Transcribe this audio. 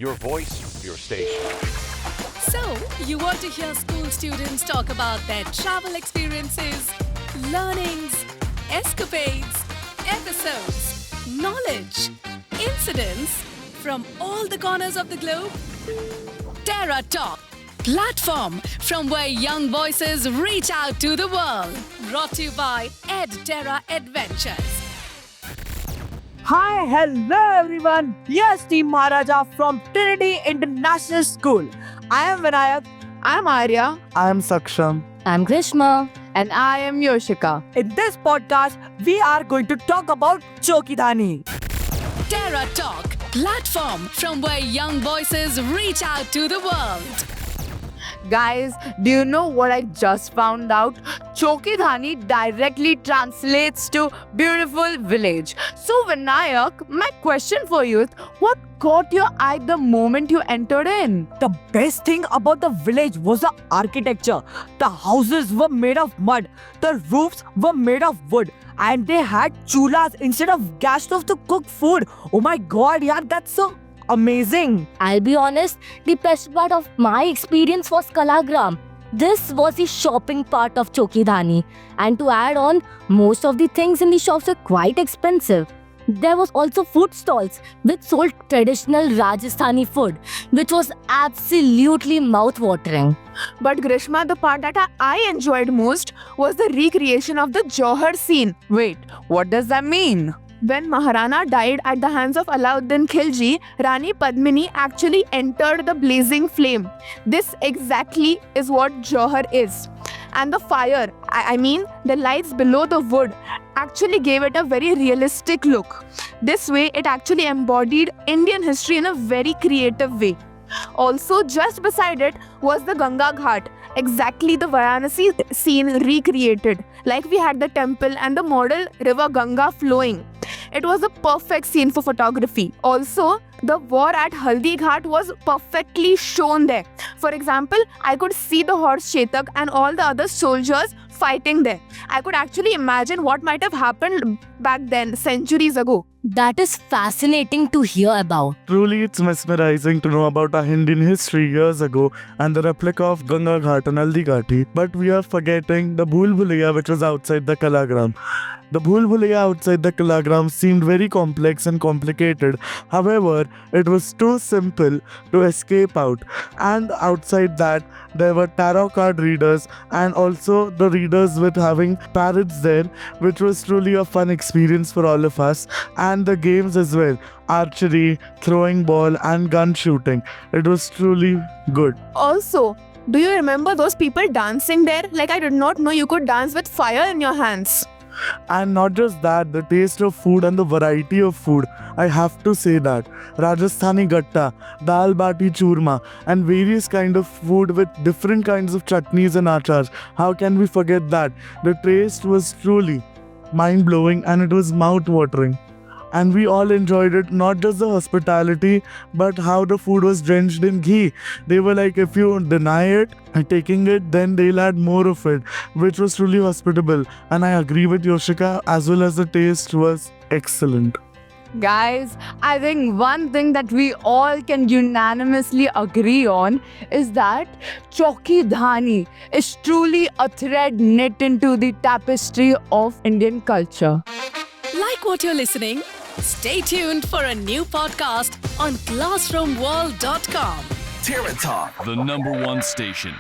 Your voice, your station. So, you want to hear school students talk about their travel experiences, learnings, escapades, episodes, knowledge, incidents from all the corners of the globe? Terra Talk, platform from where young voices reach out to the world. Brought to you by EdTerra Adventures. Hi, hello everyone. Yes, Team Maharaja from Trinity International School. I am Vinayak. I'm Arya. I am Saksham. I'm Grishma. And I am Yoshika. In this podcast, we are going to talk about Chokidhani. Terra Talk, platform from where young voices reach out to the world. Guys, do you know what I just found out? Chokidhani directly translates to beautiful village. So Vinayak, my question for you is, what caught your eye the moment you entered in? The best thing about the village was the architecture. The houses were made of mud. The roofs were made of wood. And they had chulas instead of gas stove to cook food. Oh my god, yeah, that's so amazing. I'll be honest, the best part of my experience was Kalagram. This was the shopping part of Chokidhani. And to add on, most of the things in the shops were quite expensive. There was also food stalls which sold traditional Rajasthani food, which was absolutely mouth-watering. But Grishma, the part that I enjoyed most was the recreation of the Johar scene. Wait, what does that mean? When Maharana died at the hands of Alauddin Khilji, Rani Padmini actually entered the blazing flame. This exactly is what Johar is. And the fire, I mean the lights below the wood, actually gave it a very realistic look. This way, it actually embodied Indian history in a very creative way. Also, just beside it was the Ganga Ghat, exactly the Varanasi scene recreated. Like we had the temple and the model river Ganga flowing. It was a perfect scene for photography. Also, the war at Haldi Ghat was perfectly shown there. For example, I could see the horse Chetak and all the other soldiers fighting there. I could actually imagine what might have happened back then, centuries ago. That is fascinating to hear about. Truly, it's mesmerizing to know about our Indian history years ago and the replica of Ganga Ghat and Haldi Ghati. But we are forgetting the Bhul Bhulaiya which was outside the Kalagram. The Bhul Bhulaiya outside the Kalagram seemed very complex and complicated. However, it was too simple to escape out. And outside that, there were tarot card readers and also the readers with having parrots there, which was truly a fun experience for all of us. And the games as well, archery, throwing ball and gun shooting. It was truly good. Also, do you remember those people dancing there? Like, I did not know you could dance with fire in your hands. And not just that, the taste of food and the variety of food. I have to say that. Rajasthani gatta, dal bati churma and various kind of food with different kinds of chutneys and achars. How can we forget that? The taste was truly mind-blowing and it was mouth-watering. And we all enjoyed it, not just the hospitality, but how the food was drenched in ghee. They were like, if you deny it and taking it, then they'll add more of it, which was truly hospitable. And I agree with Yoshika, as well as the taste was excellent. Guys, I think one thing that we all can unanimously agree on is that Chokidhani is truly a thread knit into the tapestry of Indian culture. Like what you're listening? Stay tuned for a new podcast on classroomworld.com. Terra Talk, the #1 station.